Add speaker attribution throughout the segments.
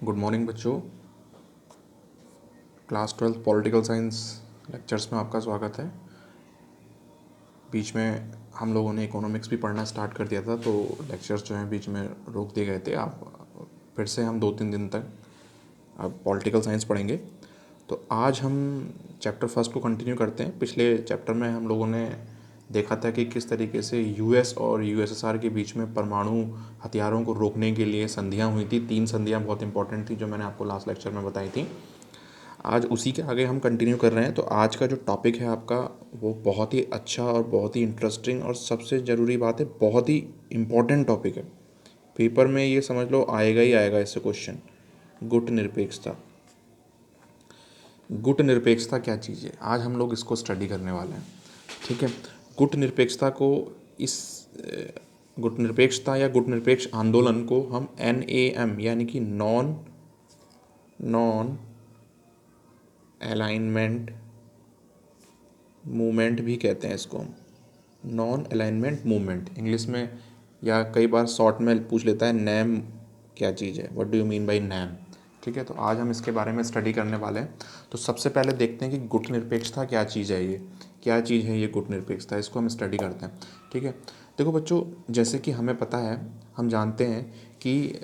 Speaker 1: Good morning बच्चों। Class 12 political science lectures में आपका स्वागत है। बीच में हम लोगों ने इकोनॉमिक्स भी पढ़ना स्टार्ट कर दिया था, तो लेक्चर्स जो हैं बीच में रोक दिए गए थे। आप फिर से हम 2-3 दिन तक अब पॉलिटिकल साइंस पढ़ेंगे। तो आज हम चैप्टर फर्स्ट को कंटिन्यू करते हैं। पिछले चैप्टर में हम लोगों ने देखा था कि किस तरीके से यूएस और यूएसएसआर के बीच में परमाणु हथियारों को रोकने के लिए संधियां हुई थी। 3 संधियां बहुत इंपॉर्टेंट थी जो मैंने आपको लास्ट लेक्चर में बताई थी। आज उसी के आगे हम कंटिन्यू कर रहे हैं। तो आज का जो टॉपिक है आपका, वो बहुत ही अच्छा और बहुत ही इंटरेस्टिंग और सबसे ज़रूरी बात है, बहुत ही इम्पोर्टेंट टॉपिक है। पेपर में ये समझ लो आएगा ही आएगा इससे क्वेश्चन। गुट निरपेक्षता। गुट निरपेक्षता क्या चीज़ है, आज हम लोग इसको स्टडी करने वाले हैं। ठीक है। गुट निरपेक्षता को इस गुट निरपेक्षता या गुट निरपेक्ष आंदोलन को हम NAM यानी कि नॉन अलाइनमेंट मूवमेंट भी कहते हैं। इसको हम नॉन अलाइनमेंट मूवमेंट इंग्लिश में, या कई बार शॉर्ट में पूछ लेता है नैम क्या चीज़ है, what do you mean by NAM. ठीक है, तो आज हम इसके बारे में स्टडी करने वाले हैं। तो सबसे पहले देखते हैं कि गुट निरपेक्षता क्या चीज़ है। ये क्या चीज़ है, ये गुट निरपेक्षता, इसको हम स्टडी करते हैं। ठीक है, देखो बच्चों, जैसे कि हमें पता है, हम जानते हैं कि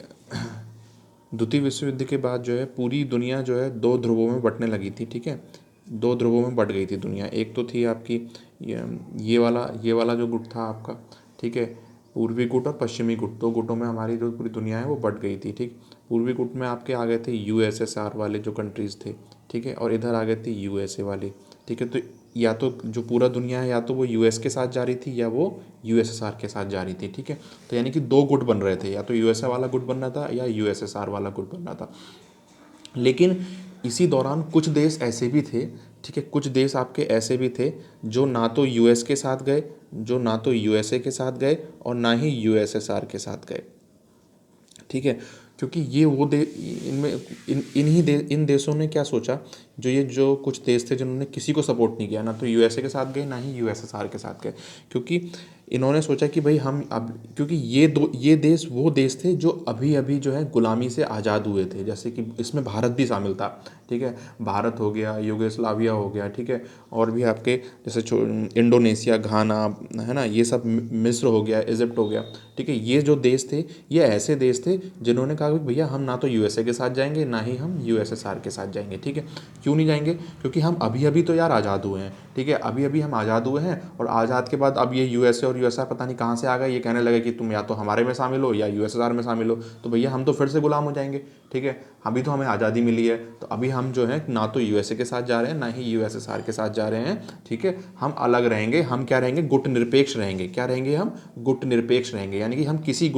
Speaker 1: द्वितीय विश्व युद्ध के बाद जो है पूरी दुनिया जो है 2 ध्रुवों में बंटने लगी थी। ठीक है, 2 ध्रुवों में बंट गई थी दुनिया। एक तो थी आपकी ये वाला जो गुट था आपका, ठीक है, पूर्वी गुट और पश्चिमी गुट। 2 गुटों में हमारी जो पूरी दुनिया है वो बंट गई थी। ठीक, पूर्वी गुट में आपके आ गए थे USSR वाले जो कंट्रीज़ थे। ठीक है, और इधर आ गए थे USA वाले। ठीक है, तो या तो जो पूरा दुनिया है, या तो वो US के साथ जा रही थी या वो USSR के साथ जा रही थी। ठीक है, तो यानी कि 2 गुट बन रहे थे, या तो USA वाला गुट बन रहा था या USSR वाला गुट बन रहा था। लेकिन इसी दौरान कुछ देश ऐसे भी थे, ठीक है, कुछ देश आपके ऐसे भी थे जो ना तो US के साथ गए, जो ना तो USA के साथ गए, और ना ही USSR के साथ गए। ठीक है, क्योंकि ये वो दे इनमें इन देशों ने क्या सोचा, जो कुछ देश थे जिन्होंने किसी को सपोर्ट नहीं किया, ना तो USA के साथ गए ना ही USSR के साथ गए, क्योंकि इन्होंने सोचा कि भाई हम अब, क्योंकि ये देश वो देश थे जो अभी अभी जो है गुलामी से आज़ाद हुए थे। जैसे कि इसमें भारत भी शामिल था। ठीक है, भारत हो गया, युगोस्लाविया हो गया, ठीक है, और भी आपके जैसे इंडोनेशिया, घाना, है ना, ये सब, मिस्र हो गया, इजिप्ट हो गया। ठीक है, ये जो देश थे, ये ऐसे देश थे जिन्होंने कहा कि भैया हम ना तो USA के साथ जाएंगे ना ही हम USSR के साथ जाएंगे। ठीक है, क्यों नहीं जाएंगे, क्योंकि हम अभी अभी तो यार आज़ाद हुए हैं। ठीक है, अभी अभी हम आज़ाद हुए हैं, और आज़ाद के बाद अब ये USA और USSR पता नहीं कहाँ से आ गए, ये कहने लगे कि तुम या तो हमारे में शामिल हो या USSR में शामिल हो, तो भैया हम तो फिर से गुलाम हो जाएंगे। ठीक है, अभी तो हमें आज़ादी मिली है, तो अभी हम जो है ना तो USA के साथ जा रहे हैं ना ही USSR के साथ जा रहे हैं। ठीक है, हम अलग रहेंगे, हम क्या रहेंगे, गुट निरपेक्ष रहेंगे। क्या रहेंगे हम, गुट निरपेक्ष रहेंगे, यानी कि हम किसी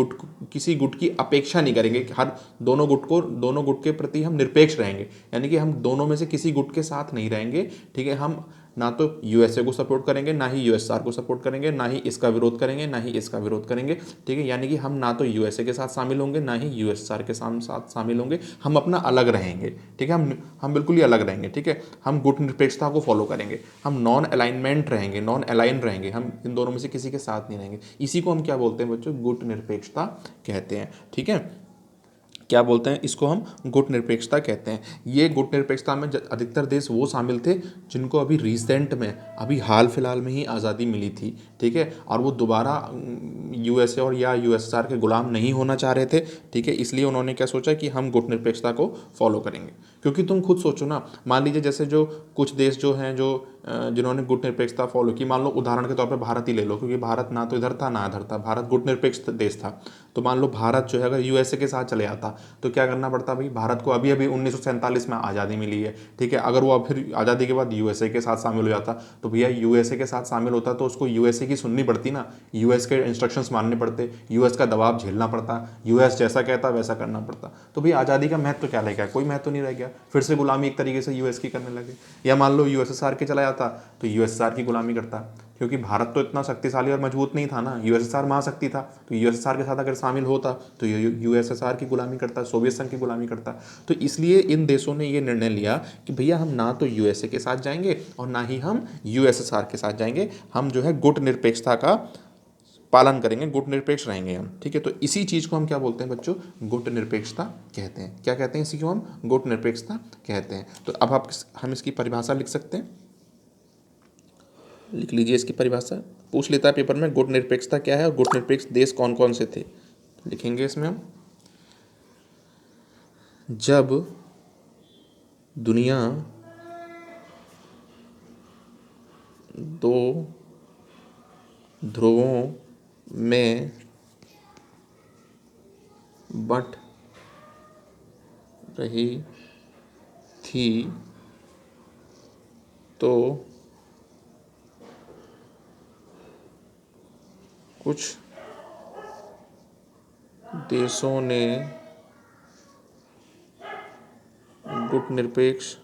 Speaker 1: गुट की अपेक्षा नहीं करेंगे। हर दोनों गुट के प्रति हम निरपेक्ष रहेंगे, यानी कि हम दोनों में से किसी गुट के साथ नहीं रहेंगे। ठीक है, हम ना तो USA को सपोर्ट करेंगे ना ही USSR को सपोर्ट करेंगे, ना ही इसका विरोध करेंगे ना ही इसका विरोध करेंगे। ठीक है, यानी कि हम ना तो USA के साथ शामिल होंगे ना ही USSR के साथ शामिल होंगे। हम अपना अलग रहेंगे। ठीक है, हम बिल्कुल ही अलग रहेंगे। ठीक है, हम गुट निरपेक्षता को फॉलो करेंगे, हम नॉन अलाइनमेंट रहेंगे, नॉन अलाइन रहेंगे, हम इन दोनों में से किसी के साथ नहीं रहेंगे। इसी को हम क्या बोलते हैं बच्चों, गुट निरपेक्षता कहते हैं। ठीक है, क्या बोलते हैं इसको, हम गुट निरपेक्षता कहते हैं। ये गुट निरपेक्षता में अधिकतर देश वो शामिल थे जिनको अभी रिसेंट में, अभी हाल फिलहाल में ही आज़ादी मिली थी। ठीक है, और वो दोबारा USA और या USSR के गुलाम नहीं होना चाह रहे थे। ठीक है, इसलिए उन्होंने क्या सोचा कि हम गुट निरपेक्षता को फॉलो करेंगे। क्योंकि तुम खुद सोचो ना, मान लीजिए जैसे जो कुछ देश जो हैं, जो जिन्होंने गुट निरपेक्षता फॉलो की, मान लो उदाहरण के तौर पर भारत ही ले लो, क्योंकि भारत ना तो इधर था ना इधर था, भारत गुट निरपेक्ष देश था। तो मान लो भारत जो है अगर USA के साथ चले आता, तो क्या करना पड़ता भाई, भारत को अभी अभी 1947 में आज़ादी मिली है। ठीक है, अगर वो अब फिर आज़ादी के बाद USA के साथ शामिल हो जाता, तो भैया USA के साथ शामिल होता तो उसको USA की सुननी पड़ती ना, US के इंस्ट्रक्शंस मानने पड़ते, US का दबाव झेलना पड़ता, US जैसा कहता वैसा करना पड़ता। तो भाई आज़ादी का महत्व क्या रह गया, कोई महत्व नहीं रह गया, फिर से गुलामी एक तरीके से US की करने लगे। या मान लो USSR के चला जाता, तो USSR की गुलामी करता, क्योंकि भारत तो इतना शक्तिशाली और मजबूत नहीं था ना, USSR महाशक्ति था, तो USSR के साथ अगर शामिल होता तो USSR की गुलामी करता, सोवियत संघ की गुलामी करता। तो इसलिए इन देशों ने ये निर्णय लिया कि भैया हम ना तो USA के साथ जाएंगे और ना ही हम USSR के साथ जाएंगे, हम जो है गुट निरपेक्षता का पालन करेंगे, गुट निरपेक्ष रहेंगे हम, ठीक है। तो इसी चीज़ को हम क्या बोलते हैं बच्चों, गुट निरपेक्षता कहते हैं। क्या कहते हैं इसी को हम, गुट निरपेक्षता कहते हैं। तो अब हम इसकी परिभाषा लिख सकते हैं, लिख लीजिए इसकी परिभाषा। पूछ लेता है पेपर में गुट निरपेक्षता क्या है और गुट निरपेक्ष देश कौन कौन से थे। लिखेंगे इसमें हम, जब दुनिया दो ध्रुवों में बट रही थी तो कुछ देशों ने गुट निरपेक्ष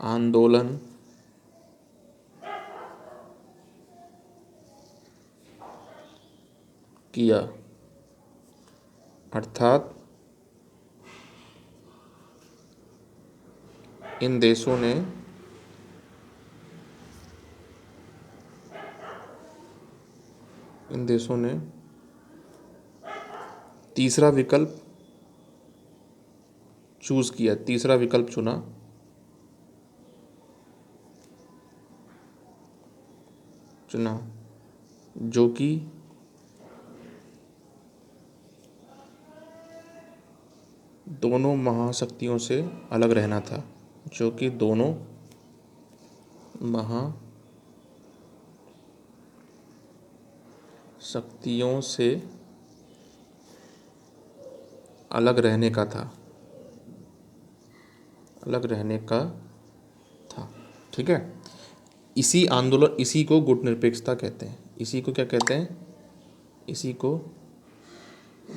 Speaker 1: आंदोलन किया, अर्थात इन देशों ने तीसरा विकल्प चूज किया, तीसरा विकल्प चुना जो कि दोनों महाशक्तियों से अलग रहना था, जो कि दोनों महाशक्तियों से अलग रहने का था, ठीक है। इसी आंदोलन, इसी को गुट निरपेक्षता कहते हैं। इसी को क्या कहते हैं, इसी को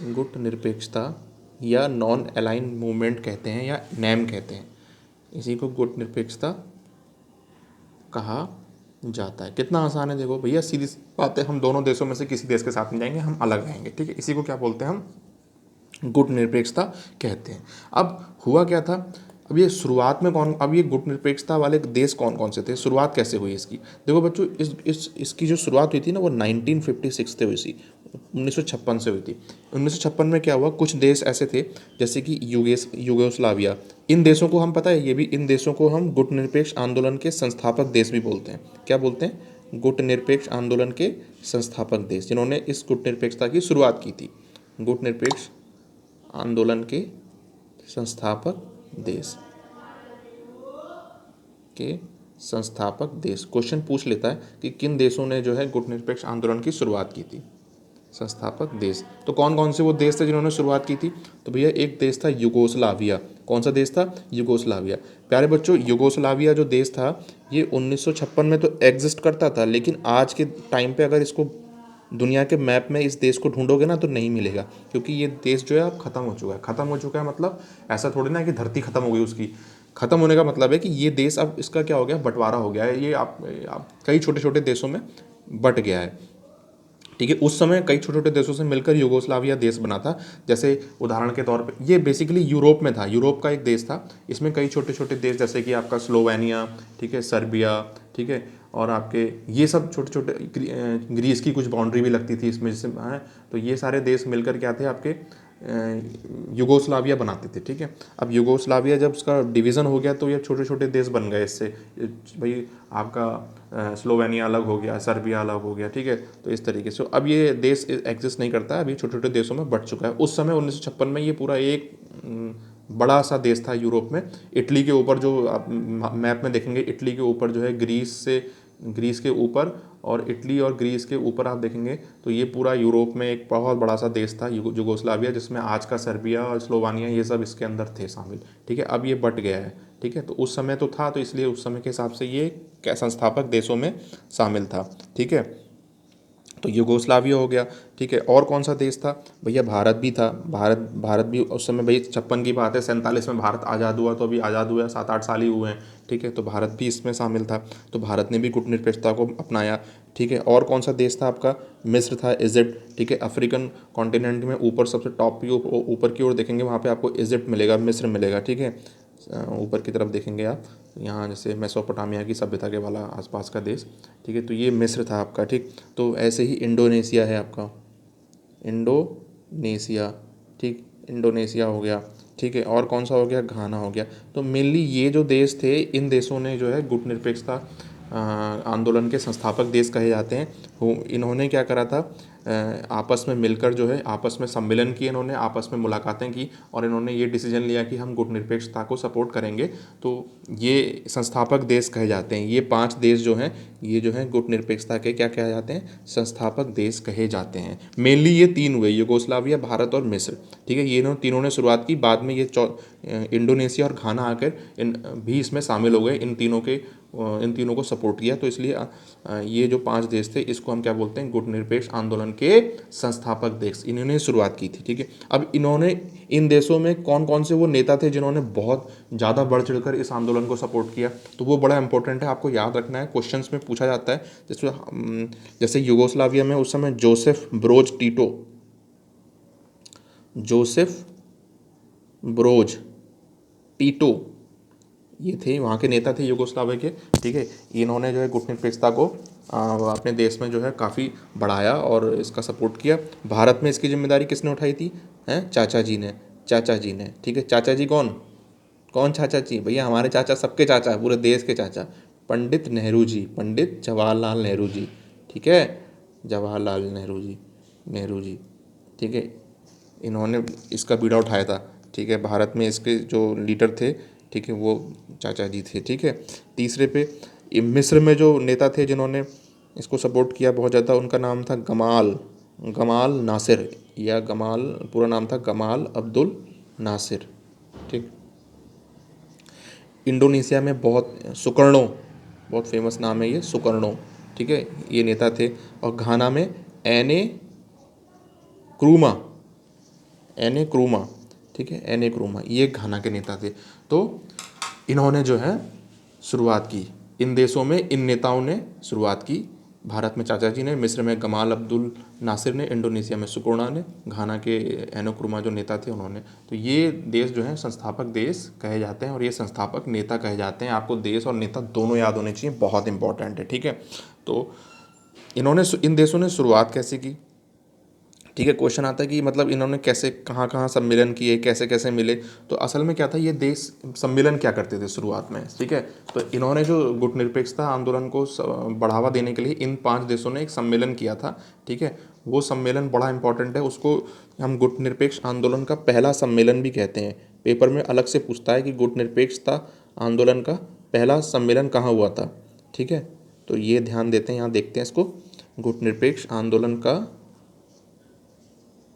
Speaker 1: गुट निरपेक्षता या नॉन अलाइन मूवमेंट कहते हैं या नैम कहते हैं। इसी को गुट निरपेक्षता कहा जाता है। कितना आसान है, देखो भैया, सीधी बात है, हम दोनों देशों में से किसी देश के साथ नहीं जाएंगे, हम अलग रहेंगे, ठीक है। इसी को क्या बोलते हैं हम, गुट निरपेक्षता कहते हैं। अब हुआ क्या था, अब ये शुरुआत में अब ये गुट निरपेक्षता वाले देश कौन कौन से थे, शुरुआत कैसे हुई इसकी। देखो बच्चों, इसकी जो शुरुआत हुई थी ना, वो 1956 से हुई थी, 1956 से हुई थी। 1956 में क्या हुआ, कुछ देश ऐसे थे जैसे कि यूगोस्लाविया, इन देशों को हम, पता है, ये भी, इन देशों को हम गुट निरपेक्ष आंदोलन के संस्थापक देश भी बोलते हैं। क्या बोलते हैं, गुट निरपेक्ष आंदोलन के संस्थापक देश, जिन्होंने इस गुट निरपेक्षता की शुरुआत की थी। गुट निरपेक्ष आंदोलन के संस्थापक देश क्वेश्चन पूछ लेता है कि किन देशों ने जो है गुट निरपेक्ष आंदोलन की शुरुआत की थी, संस्थापक देश। तो कौन कौन से वो देश थे जिन्होंने शुरुआत की थी, तो भैया एक देश था यूगोस्लाविया। कौन सा देश था, यूगोस्लाविया। प्यारे बच्चों, यूगोस्लाविया जो देश था, ये 1956 में तो एग्जिस्ट करता था, लेकिन आज के टाइम पे अगर इसको दुनिया के मैप में इस देश को ढूंढोगे ना तो नहीं मिलेगा, क्योंकि ये देश जो है अब ख़त्म हो चुका है। ख़त्म हो चुका है मतलब ऐसा थोड़ी ना कि धरती ख़त्म हो गई उसकी, ख़त्म होने का मतलब है कि ये देश अब इसका क्या हो गया, बंटवारा हो गया है, ये आप कई छोटे छोटे देशों में बंट गया है, ठीक है। उस समय कई छोटे छोटे देशों से मिलकर यूगोस्लाविया देश बना था। जैसे उदाहरण के तौर पे ये बेसिकली यूरोप में था, यूरोप का एक देश था। इसमें कई छोटे छोटे देश जैसे कि आपका स्लोवेनिया, ठीक है, सर्बिया, ठीक है, और आपके ये सब छोटे छोटे, ग्रीस की कुछ बाउंड्री भी लगती थी इसमें, जैसे है, तो ये सारे देश मिलकर क्या थे, आपके यूगोस्लाविया बनाते थे, ठीक है। अब यूगोस्लाविया जब उसका डिवीज़न हो गया तो ये छोटे छोटे देश बन गए इससे, भाई आपका स्लोवेनिया अलग हो गया, सर्बिया अलग हो गया, ठीक है। तो इस तरीके से अब ये देश एग्जिस्ट नहीं करता है, अभी छोटे छोटे देशों में बट चुका है। उस समय 1956 में ये पूरा एक बड़ा सा देश था यूरोप में। इटली के ऊपर, जो आप मैप में देखेंगे, इटली के ऊपर जो है ग्रीस के ऊपर, और इटली और ग्रीस के ऊपर आप देखेंगे तो ये पूरा यूरोप में एक बहुत बड़ा सा देश था यूगोस्लाविया, जिसमें आज का सर्बिया और स्लोवानिया ये सब इसके अंदर थे शामिल, ठीक है। अब ये बट गया है, ठीक है। तो उस समय तो था, तो इसलिए उस समय के हिसाब से ये संस्थापक देशों में शामिल था, ठीक है। तो यूगोस्लाविया हो गया, ठीक है। और कौन सा देश था भैया, भारत भी था। भारत भी उस समय भाई 56 की बात है, 47 में भारत आज़ाद हुआ, तो अभी आज़ाद हुआ 7-8 साल ही हुए हैं, ठीक है। तो भारत भी इसमें शामिल था, तो भारत ने भी गुटनिरपेक्षता को अपनाया, ठीक है। और कौन सा देश था आपका, मिस्र था, इजिप्ट, ठीक है। अफ्रीकन कॉन्टिनेंट में ऊपर सबसे टॉप की ऊपर की ओर देखेंगे वहाँ पे आपको इजिप्ट मिलेगा, मिस्र मिलेगा, ठीक है। ऊपर की तरफ देखेंगे आप, यहाँ जैसे मेसोपोटामिया की सभ्यता के वाला आसपास का देश, ठीक है। तो ये मिस्र था आपका, ठीक। तो ऐसे ही इंडोनेशिया है आपका, इंडोनेशिया, ठीक, इंडोनेशिया हो गया, ठीक है। और कौन सा हो गया, घाना हो गया। तो मेनली ये जो देश थे, इन देशों ने जो है गुटनिरपेक्षता आंदोलन के संस्थापक देश कहे जाते हैं। इन्होंने क्या करा था, आपस में मिलकर जो है आपस में सम्मेलन किए, इन्होंने आपस में मुलाकातें की और इन्होंने ये डिसीजन लिया कि हम गुटनिरपेक्षता को सपोर्ट करेंगे। तो ये संस्थापक देश कहे जाते हैं। ये 5 देश जो हैं, ये जो हैं गुटनिरपेक्षता के क्या कहे जाते हैं, संस्थापक देश कहे जाते हैं। मेनली ये 3 हुए, यूगोस्लाविया, भारत और मिस्र, ठीक है। ये तीनों ने शुरुआत की, बाद में ये इंडोनेशिया और घाना आकर इन भी इसमें शामिल हो गए, इन तीनों को सपोर्ट किया। तो इसलिए ये जो 5 देश थे, इसको हम क्या बोलते हैं, गुटनिरपेक्ष आंदोलन के संस्थापक देश, इन्होंने शुरुआत की थी, ठीक है। अब इन्होंने, इन देशों में कौन कौन से वो नेता थे जिन्होंने बहुत ज़्यादा बढ़ चढ़कर इस आंदोलन को सपोर्ट किया, तो वो बड़ा इंपॉर्टेंट है, आपको याद रखना है, क्वेश्चंस में पूछा जाता है। जैसे यूगोस्लाविया में उस समय Joseph Broz Tito, Joseph Broz Tito, ये थे वहाँ के नेता थे यूगोस्लाविया के, ठीक है। इन्होंने जो है गुटनिरपेक्षता को अपने देश में जो है काफ़ी बढ़ाया और इसका सपोर्ट किया। भारत में इसकी जिम्मेदारी किसने उठाई थी, हैं, चाचा जी ने, चाचा जी ने, ठीक है। चाचा जी कौन कौन चाचा जी भैया, हमारे चाचा, सबके चाचा, पूरे देश के चाचा, पंडित नेहरू जी, पंडित जवाहरलाल नेहरू जी, ठीक है, जवाहरलाल नेहरू जी, ठीक है। इन्होंने इसका बीड़ा उठाया था, ठीक है। भारत में इसके जो लीडर थे, ठीक है, वो चाचा जी थे, ठीक है। तीसरे पे मिस्र में जो नेता थे जिन्होंने इसको सपोर्ट किया बहुत ज़्यादा, उनका नाम था गमाल गमाल नासिर, या गमाल, पूरा नाम था गमाल अब्दुल नासिर, ठीक। इंडोनेशिया में बहुत सुकर्णो, बहुत फेमस नाम है ये, सुकर्णो, ठीक है, ये नेता थे। और घाना में एने क्रूमा, एने क्रूमा, ठीक है, एने क्रूमा, ये घाना के नेता थे। तो इन्होंने जो है शुरुआत की, इन देशों में इन नेताओं ने शुरुआत की। भारत में चाचा जी ने, मिस्र में गमाल अब्दुल नासिर ने, इंडोनेशिया में सुकर्णो ने, घाना के एनो क्रूमा जो नेता थे उन्होंने। तो ये देश जो है संस्थापक देश कहे जाते हैं और ये संस्थापक नेता कहे जाते हैं। आपको देश और नेता दोनों याद होने चाहिए, बहुत इंपॉर्टेंट है, ठीक है। तो इन देशों ने शुरुआत कैसे की, ठीक है। क्वेश्चन आता है कि मतलब इन्होंने कैसे, कहाँ कहाँ सम्मेलन किए, कैसे कैसे मिले। तो असल में क्या था, ये देश सम्मेलन क्या करते थे शुरुआत में, ठीक है। तो इन्होंने जो गुटनिरपेक्षता आंदोलन को बढ़ावा देने के लिए इन 5 देशों ने एक सम्मेलन किया था, ठीक है। वो सम्मेलन बड़ा इंपॉर्टेंट है, उसको हम गुटनिरपेक्ष आंदोलन का पहला सम्मेलन भी कहते हैं। पेपर में अलग से पूछता है कि गुटनिरपेक्षता आंदोलन का पहला सम्मेलन कहाँ हुआ था, ठीक है। तो ये ध्यान देते हैं, यहाँ देखते हैं इसको, गुटनिरपेक्ष आंदोलन का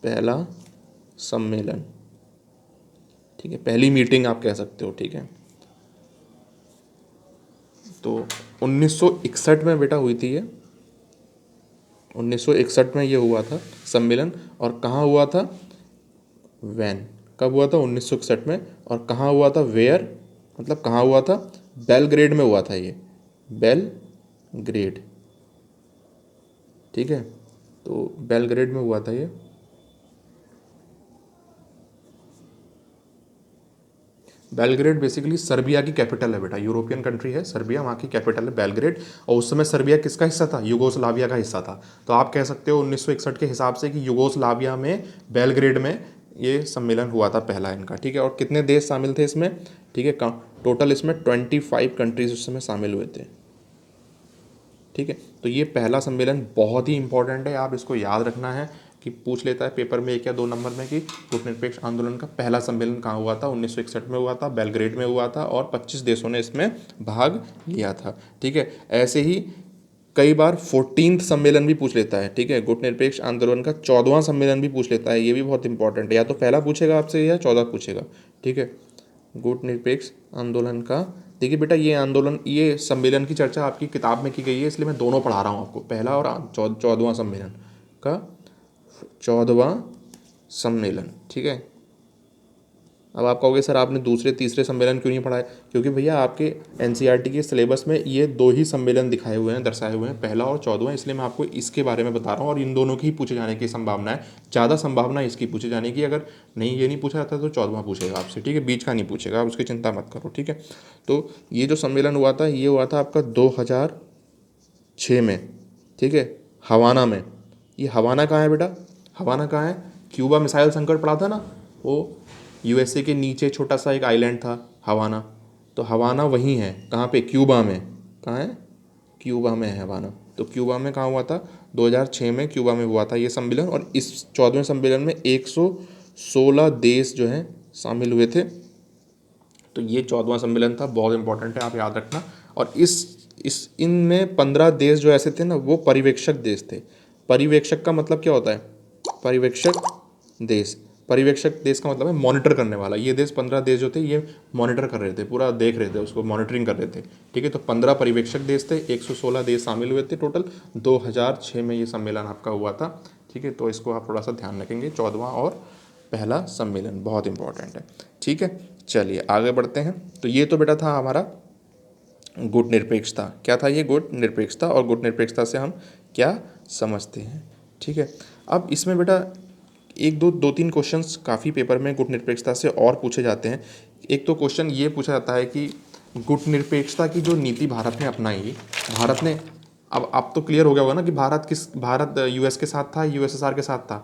Speaker 1: पहला सम्मेलन, ठीक है, पहली मीटिंग आप कह सकते हो, ठीक है। तो 1961 में बेटा हुई थी ये, 1961 में ये हुआ था सम्मेलन। और कहाँ हुआ था, वैन, कब हुआ था, 1961 में। और कहाँ हुआ था, वेयर, मतलब कहाँ हुआ था, बेलग्रेड में हुआ था ये, बेलग्रेड, ठीक है। तो बेलग्रेड में हुआ था ये। बेलग्रेड बेसिकली सर्बिया की कैपिटल है बेटा, यूरोपियन कंट्री है सर्बिया, वहाँ की कैपिटल है बेलग्रेड। और उस समय सर्बिया किसका हिस्सा था, यूगोस्लाविया का हिस्सा था। तो आप कह सकते हो 1961 के हिसाब से कि यूगोस्लाविया में, बेलग्रेड में ये सम्मेलन हुआ था पहला इनका, ठीक है। और कितने देश शामिल थे इसमें, ठीक है, टोटल इसमें 25 कंट्रीज उस समय शामिल हुए थे, ठीक है। तो ये पहला सम्मेलन बहुत ही इंपॉर्टेंट है, आप इसको याद रखना है कि पूछ लेता है पेपर में 1 या 2 नंबर में कि गुटनिरपेक्ष आंदोलन का पहला सम्मेलन कहाँ हुआ था, 1961 में हुआ था, बेलग्रेड में हुआ था और 25 देशों ने इसमें भाग लिया था, ठीक है। ऐसे ही कई बार 14th सम्मेलन भी पूछ लेता है, ठीक है। गुटनिरपेक्ष आंदोलन का 14वां सम्मेलन भी पूछ लेता है, ये भी बहुत इंपॉर्टेंट है, या तो पहला पूछेगा आपसे या 14 पूछेगा, ठीक है। गुटनिरपेक्ष आंदोलन का देखिए बेटा, ये आंदोलन, ये सम्मेलन की चर्चा आपकी किताब में की गई है, इसलिए मैं दोनों पढ़ा रहा हूँ आपको, पहला और 14वां सम्मेलन का 14वां सम्मेलन। ठीक है। अब आप कहोगे सर आपने दूसरे तीसरे सम्मेलन क्यों नहीं पढ़ाए? क्योंकि भैया आपके एनसीईआरटी के सिलेबस में ये दो ही सम्मेलन दिखाए हुए हैं, दर्शाए हुए हैं, पहला और 14वां, इसलिए मैं आपको इसके बारे में बता रहा हूँ। और इन दोनों की ही पूछे जाने की संभावना है, ज़्यादा संभावना है इसकी पूछे जाने की। अगर नहीं, ये नहीं पूछा जाता तो 14वां पूछेगा आपसे। ठीक है, बीच का नहीं पूछेगा, आप उसकी चिंता मत करो। ठीक है। तो ये जो सम्मेलन हुआ था, ये हुआ था आपका 2006 में। ठीक है, हवाना में। ये हवाना कहाँ है बेटा? हवाना कहाँ है? क्यूबा मिसाइल संकट पड़ा था ना, वो यूएसए के नीचे छोटा सा एक आइलैंड था हवाना। तो हवाना वहीं है, कहाँ पे? क्यूबा में। कहाँ है? क्यूबा में है हवाना। तो क्यूबा में कहाँ हुआ था? 2006 में क्यूबा में हुआ था ये सम्मेलन। और इस 14वें सम्मेलन में 116 देश जो हैं शामिल हुए थे। तो ये 14वां सम्मेलन था, बहुत इंपॉर्टेंट है, आप याद रखना। और इस इनमें 15 देश जो ऐसे थे ना, वो पर्यवेक्षक देश थे। पर्यवेक्षक का मतलब क्या होता है? पर्यवेक्षक देश, पर्यवेक्षक देश का मतलब है मॉनिटर करने वाला। ये देश 15 देश जो थे, ये मॉनिटर कर रहे थे, पूरा देख रहे थे, उसको मॉनिटरिंग कर रहे थे। ठीक है। तो 15 पर्यवेक्षक देश थे, 116 देश शामिल हुए थे टोटल। 2006 में ये सम्मेलन आपका हुआ था। ठीक है। तो इसको आप थोड़ा सा ध्यान रखेंगे, 14वां और पहला सम्मेलन बहुत इंपॉर्टेंट है। ठीक है, चलिए आगे बढ़ते हैं। तो ये तो बेटा था हमारा गुट निरपेक्षता। क्या था ये? गुट निरपेक्षता। और गुट निरपेक्षता से हम क्या समझते हैं? ठीक है। अब इसमें बेटा एक दो तीन क्वेश्चंस काफ़ी पेपर में गुट निरपेक्षता से और पूछे जाते हैं। एक तो क्वेश्चन ये पूछा जाता है कि गुट निरपेक्षता की जो नीति भारत ने अपनाई, भारत ने, अब तो क्लियर हो गया होगा ना कि भारत यूएस के साथ था, यूएसएसआर के साथ था।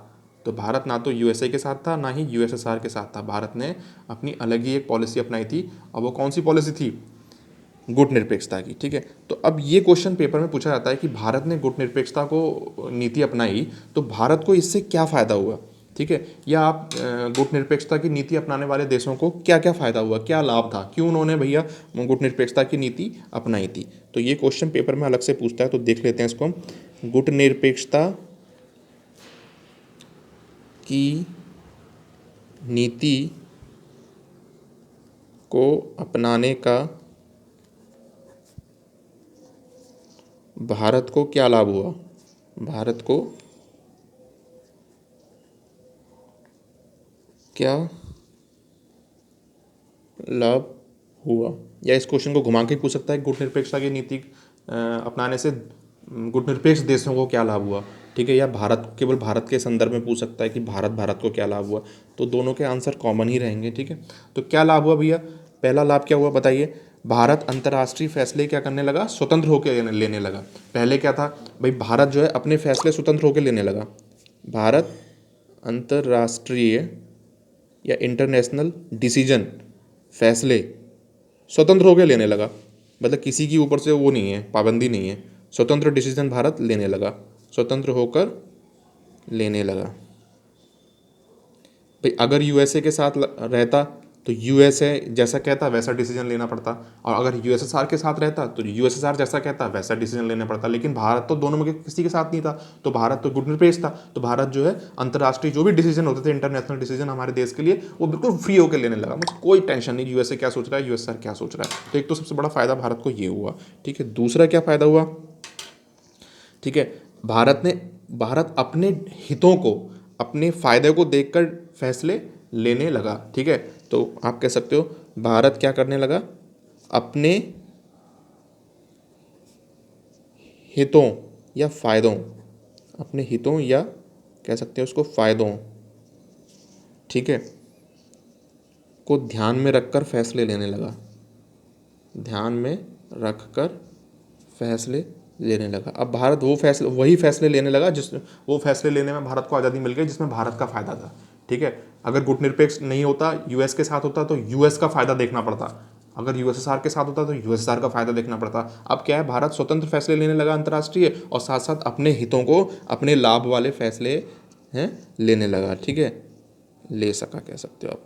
Speaker 1: तो भारत ना तो यूएसए के साथ था, ना ही यूएसएसआर के साथ था। भारत ने अपनी अलग ही एक पॉलिसी अपनाई थी। और वो कौन सी पॉलिसी थी? गुट निरपेक्षता की। ठीक है। तो अब ये क्वेश्चन पेपर में पूछा जाता है कि भारत ने गुट निरपेक्षता को नीति अपनाई, तो भारत को इससे क्या फ़ायदा हुआ? ठीक है। या आप गुट निरपेक्षता की नीति अपनाने वाले देशों को क्या क्या फ़ायदा हुआ, क्या लाभ था, क्यों उन्होंने भैया गुट निरपेक्षता की नीति अपनाई थी? तो ये क्वेश्चन पेपर में अलग से पूछता है, तो देख लेते हैं इसको हम। गुट निरपेक्षता की नीति को अपनाने का भारत को क्या लाभ हुआ? भारत को क्या लाभ हुआ? या इस क्वेश्चन को घुमा के पूछ सकता है, गुट निरपेक्षता की नीति अपनाने से गुट निरपेक्ष देशों को क्या लाभ हुआ? ठीक है। या भारत, केवल भारत के संदर्भ में पूछ सकता है कि भारत को क्या लाभ हुआ? तो दोनों के आंसर कॉमन ही रहेंगे। ठीक है। तो क्या लाभ हुआ भैया? पहला लाभ क्या हुआ बताइए? भारत अंतर्राष्ट्रीय फैसले क्या करने लगा? स्वतंत्र होकर लेने लगा। पहले क्या था भाई? भारत जो है अपने फैसले स्वतंत्र होकर लेने लगा। भारत अंतर्राष्ट्रीय या इंटरनेशनल डिसीजन, फैसले स्वतंत्र होकर लेने लगा। मतलब किसी की ऊपर से वो नहीं है, पाबंदी नहीं है, स्वतंत्र डिसीजन भारत लेने लगा, स्वतंत्र होकर लेने लगा। भाई अगर यूएसए के साथ रहता तो यूएसए जैसा कहता वैसा डिसीजन लेना पड़ता, और अगर यूएसएसआर के साथ रहता तो यूएसएसआर जैसा कहता वैसा डिसीजन लेना पड़ता। लेकिन भारत तो दोनों में किसी के साथ नहीं था, तो भारत तो गुट निरपेक्ष था। तो भारत जो है अंतर्राष्ट्रीय जो भी डिसीजन होते थे, इंटरनेशनल डिसीजन हमारे देश के लिए, वो बिल्कुल फ्री होकर लेने लगा। मुझे कोई टेंशन नहीं यूएसए क्या सोच रहा है, यूएसएसआर क्या सोच रहा है। तो एक तो सबसे बड़ा फायदा भारत को ये हुआ। ठीक है। दूसरा क्या फायदा हुआ? ठीक है, भारत अपने हितों को, अपने फायदे को देखकर फैसले लेने लगा। ठीक है। तो आप कह सकते हो भारत क्या करने लगा? अपने हितों या फायदों, अपने हितों या कह सकते हैं उसको फायदों, ठीक है, को ध्यान में रखकर फैसले लेने लगा। ध्यान में रखकर फैसले लेने लगा। अब भारत वही फैसले लेने लगा वो फैसले लेने में भारत को आज़ादी मिल गई जिसमें भारत का फायदा था। ठीक है। अगर गुट निरपेक्ष नहीं होता, यूएस के साथ होता, तो यूएस का फायदा देखना पड़ता। अगर यूएसएसआर के साथ होता तो यूएसएसआर का फायदा देखना पड़ता। अब क्या है, भारत स्वतंत्र फैसले लेने लगा अंतर्राष्ट्रीय, और साथ साथ अपने हितों को, अपने लाभ वाले फैसले हैं लेने लगा। ठीक है, ले सका कह सकते हो आप।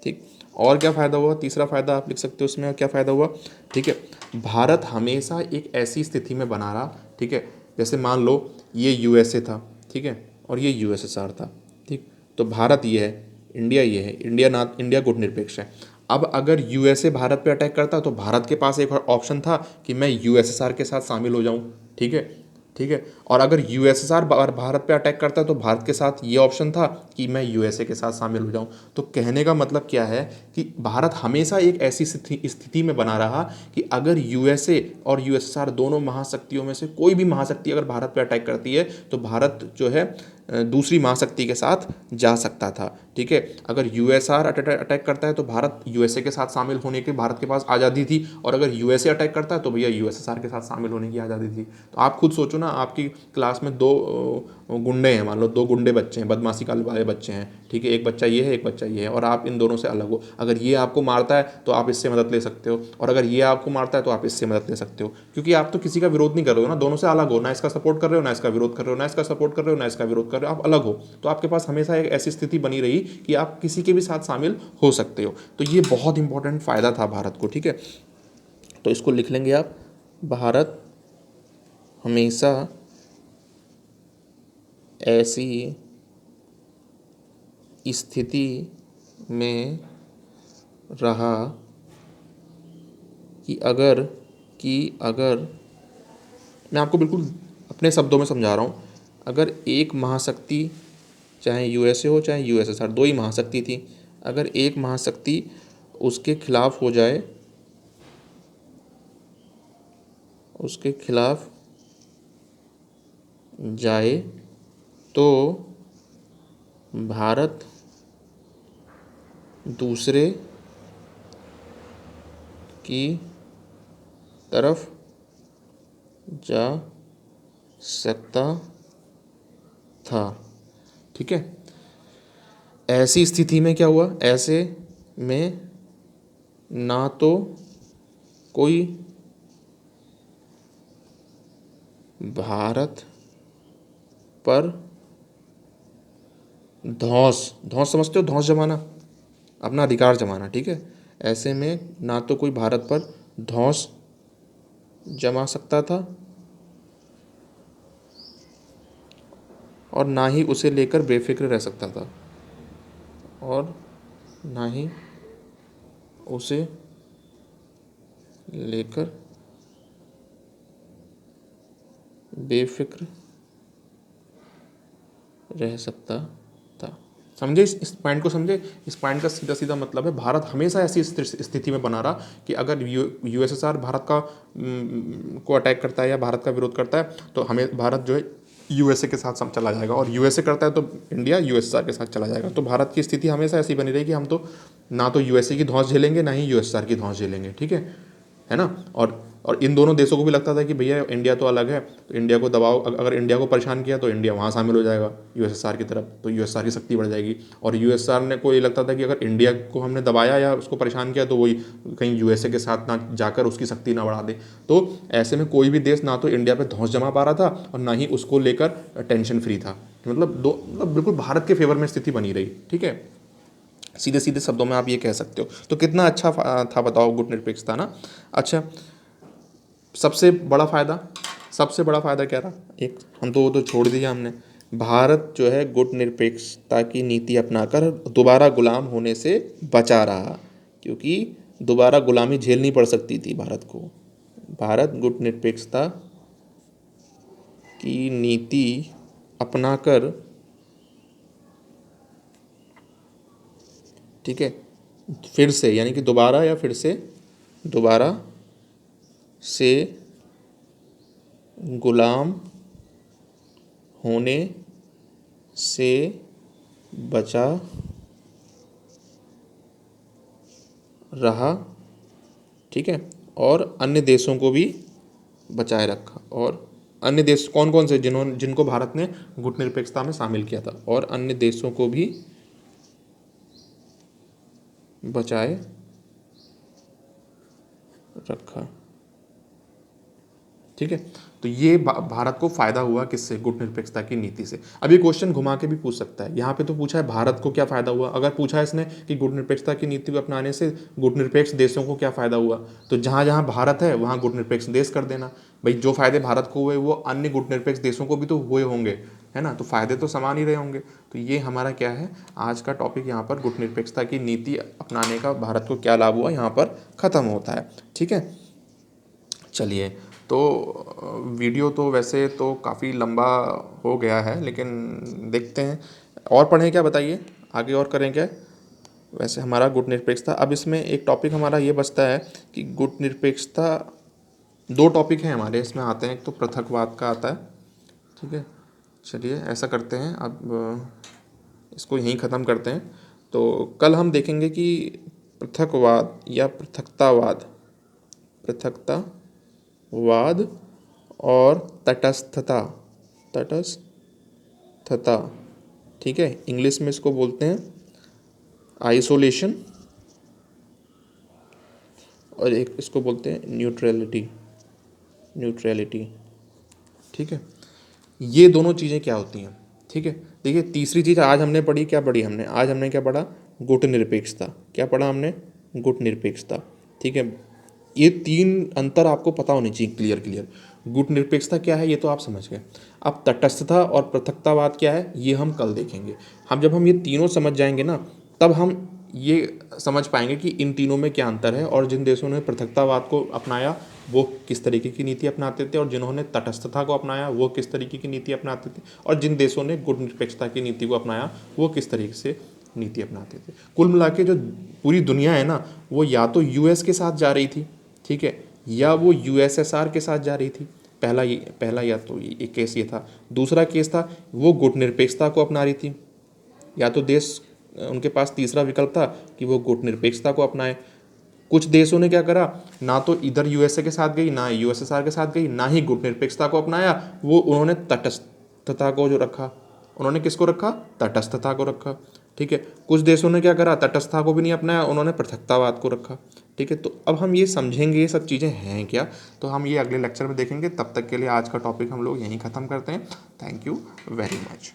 Speaker 1: ठीक। और क्या फ़ायदा हुआ? तीसरा फ़ायदा आप लिख सकते हो उसमें, क्या फ़ायदा हुआ? ठीक है, भारत हमेशा एक ऐसी स्थिति में बना रहा। ठीक है, जैसे मान लो ये यूएसए था, ठीक है, और ये यूएसएसआर था। ठीक। तो भारत ये है, इंडिया ये है, इंडिया गुट निरपेक्ष है। अब अगर यूएसए भारत पे अटैक करता तो भारत के पास एक और ऑप्शन था कि मैं यूएसएसआर के साथ शामिल हो जाऊं, ठीक है, ठीक है। और अगर यूएसएसआर भारत पे अटैक करता तो भारत के साथ ये ऑप्शन था कि मैं यूएसए के साथ शामिल हो जाऊं। तो कहने का मतलब क्या है कि भारत हमेशा एक ऐसी स्थिति में बना रहा कि अगर यूएसए और यूएसएसआर दोनों महाशक्तियों में से कोई भी महाशक्ति अगर भारत पे अटैक करती है तो भारत जो है दूसरी महाशक्ति के साथ जा सकता था, ठीक है। अगर यूएसआर अटैक करता है तो भारत यूएसए के साथ शामिल होने की भारत के पास आज़ादी थी, और अगर यूएसए अटैक करता है तो भैया यूएसएसआर के साथ शामिल होने की आज़ादी थी। तो आप खुद सोचो ना, आपकी क्लास में दो गुंडे हैं, मान लो दो गुंडे बच्चे हैं, बदमाशी वाले बच्चे हैं, ठीक है, एक बच्चा ये है एक बच्चा ये है, और आप इन दोनों से अलग हो। अगर ये आपको मारता है तो आप इससे मदद ले सकते हो, और अगर ये आपको मारता है तो आप इससे मदद ले सकते हो, क्योंकि आप तो किसी का विरोध नहीं कर रहे हो ना, दोनों से अलग हो ना, इसका सपोर्ट कर रहे हो ना इसका विरोध कर रहे हो, ना इसका सपोर्ट कर रहे हो ना इसका विरोध कर रहे हो, आप अलग हो। तो आपके पास हमेशा एक ऐसी स्थिति बनी रही कि आप किसी के भी साथ शामिल हो सकते हो। तो ये बहुत इंपॉर्टेंट फ़ायदा था भारत को, ठीक है। तो इसको लिख लेंगे आप, भारत हमेशा ऐसी स्थिति में रहा कि अगर मैं आपको बिल्कुल अपने शब्दों में समझा रहा हूँ, अगर एक महाशक्ति, चाहे यूएसए हो चाहे यूएसएसआर, दो ही महाशक्ति थी, अगर एक महाशक्ति उसके खिलाफ हो जाए, उसके खिलाफ जाए तो भारत दूसरे की तरफ जा सकता था, ठीक है। ऐसी स्थिति में क्या हुआ, ऐसे में ना तो कोई भारत पर धौंस समझते हो, धौंस जमाना, अपना अधिकार जमाना, ठीक है। ऐसे में ना तो कोई भारत पर धौंस जमा सकता था और ना ही उसे लेकर बेफिक्र रह सकता था, और ना ही उसे लेकर बेफिक्र रह सकता था। समझे इस पॉइंट को, समझे इस पॉइंट का सीधा सीधा मतलब है भारत हमेशा ऐसी स्थिति में बना रहा कि अगर यूएसएसआर भारत का को अटैक करता है या भारत का विरोध करता है तो हमें भारत जो है यूएसए के साथ चला जाएगा, और यूएसए करता है तो इंडिया यूएसएसआर के साथ चला जाएगा। तो भारत की स्थिति हमेशा ऐसी बनी रही कि हम तो ना तो यूएसए की धौंस झेलेंगे ना ही यूएसएसआर की धौंस झेलेंगे, ठीक है ना। और इन दोनों देशों को भी लगता था कि भैया इंडिया तो अलग है, तो इंडिया को दबाओ, अगर इंडिया को परेशान किया तो इंडिया वहाँ शामिल हो जाएगा यूएसएसआर की तरफ, तो यूएसएसआर की शक्ति बढ़ जाएगी। और यूएसएसआर ने को ये लगता था कि अगर इंडिया को हमने दबाया या उसको परेशान किया तो वही कहीं यूएसए के साथ ना जाकर उसकी शक्ति ना बढ़ा दे। तो ऐसे में कोई भी देश ना तो इंडिया पर धौंस जमा पा रहा था और ना ही उसको लेकर टेंशन फ्री था। मतलब बिल्कुल भारत के फेवर में स्थिति बनी रही, ठीक है। सीधे सीधे शब्दों में आप ये कह सकते हो। तो कितना अच्छा था बताओ, गुटनिरपेक्षता ना। अच्छा, सबसे बड़ा फ़ायदा क्या रहा, एक हम तो वो तो छोड़ दिया हमने, भारत जो है गुटनिरपेक्षता की नीति अपनाकर दोबारा गुलाम होने से बचा रहा, क्योंकि दोबारा गुलामी झेलनी पड़ सकती थी भारत को। भारत गुटनिरपेक्षता की नीति अपनाकर, ठीक है, फिर से यानी कि दोबारा से गुलाम होने से बचा रहा, ठीक है, और अन्य देशों को भी बचाए रखा। और अन्य देश कौन कौन से जिनको भारत ने गुटनिरपेक्षता में शामिल किया था, और अन्य देशों को भी बचाए रखा, ठीक है। तो ये भारत को फायदा हुआ किससे, गुटनिरपेक्षता की नीति से। अब ये क्वेश्चन घुमा के भी पूछ सकता है, यहाँ पे तो पूछा है भारत को क्या फायदा हुआ, अगर पूछा है इसने कि गुटनिरपेक्षता की नीति को अपनाने से गुटनिरपेक्ष देशों को क्या फायदा हुआ, तो जहाँ जहाँ भारत है वहाँ गुटनिरपेक्ष देश कर देना। भाई जो फायदे भारत को हुए वो अन्य गुटनिरपेक्ष देशों को भी तो हुए होंगे, है ना, तो फ़ायदे तो समान ही रहे होंगे। तो ये हमारा क्या है आज का टॉपिक, यहाँ पर गुटनिरपेक्षता की नीति अपनाने का भारत को क्या लाभ हुआ यहाँ पर ख़त्म होता है। ठीक है, चलिए, तो वीडियो तो वैसे तो काफ़ी लंबा हो गया है, लेकिन देखते हैं और पढ़ें क्या, बताइए आगे और करें क्या। वैसे हमारा गुटनिरपेक्षता, अब इसमें एक टॉपिक हमारा ये बचता है कि गुटनिरपेक्षता, दो टॉपिक हैं हमारे इसमें आते हैं, एक तो पृथकवाद का आता है। ठीक है, चलिए ऐसा करते हैं, अब इसको यहीं ख़त्म करते हैं। तो कल हम देखेंगे कि पृथकवाद या पृथकतावाद और तटस्थता। ठीक है, इंग्लिश में इसको बोलते हैं आइसोलेशन, और एक इसको बोलते हैं न्यूट्रलिटी। ठीक है, ये दोनों चीज़ें क्या होती हैं। ठीक है, देखिए तीसरी चीज़ आज हमने पढ़ी, क्या पढ़ी हमने, आज हमने क्या पढ़ा, गुटनिरपेक्षता। क्या पढ़ा हमने, गुटनिरपेक्षता। ठीक है, ये तीन अंतर आपको पता होने चाहिए, क्लियर। गुटनिरपेक्षता क्या है ये तो आप समझ गए। अब तटस्थता और पृथकतावाद क्या है ये हम कल देखेंगे। जब हम ये तीनों समझ जाएंगे ना, तब हम ये समझ पाएंगे कि इन तीनों में क्या अंतर है, और जिन देशों ने पृथकतावाद को अपनाया वो किस तरीके की नीति अपनाते थे, और जिन्होंने तटस्थता को अपनाया वो किस तरीके की नीति अपनाते थे, और जिन देशों ने गुटनिरपेक्षता की नीति को अपनाया वो किस तरीके से नीति अपनाते थे। कुल मिला के जो पूरी दुनिया है ना, वो या तो यूएस के साथ जा रही थी, ठीक है, या वो यूएसएसआर के साथ जा रही थी। पहला या तो ये केस ये था। दूसरा केस था वो गुटनिरपेक्षता को अपना रही थी, या तो देश उनके पास तीसरा विकल्प था कि वो गुटनिरपेक्षता को अपनाए। कुछ देशों ने क्या करा, ना तो इधर यूएसए के साथ गई, ना यूएसएसआर के साथ गई, ना ही गुटनिरपेक्षता को अपनाया, वो उन्होंने तटस्थता को जो रखा, उन्होंने किसको रखा, तटस्थता को रखा। ठीक है, कुछ देशों ने क्या करा, तटस्थता को भी नहीं अपनाया, उन्होंने पृथकतावाद को रखा। ठीक है, तो अब हम ये समझेंगे ये सब चीज़ें हैं क्या, तो हम ये अगले लेक्चर में देखेंगे। तब तक के लिए आज का टॉपिक हम लोग यहीं ख़त्म करते हैं। Thank you very much.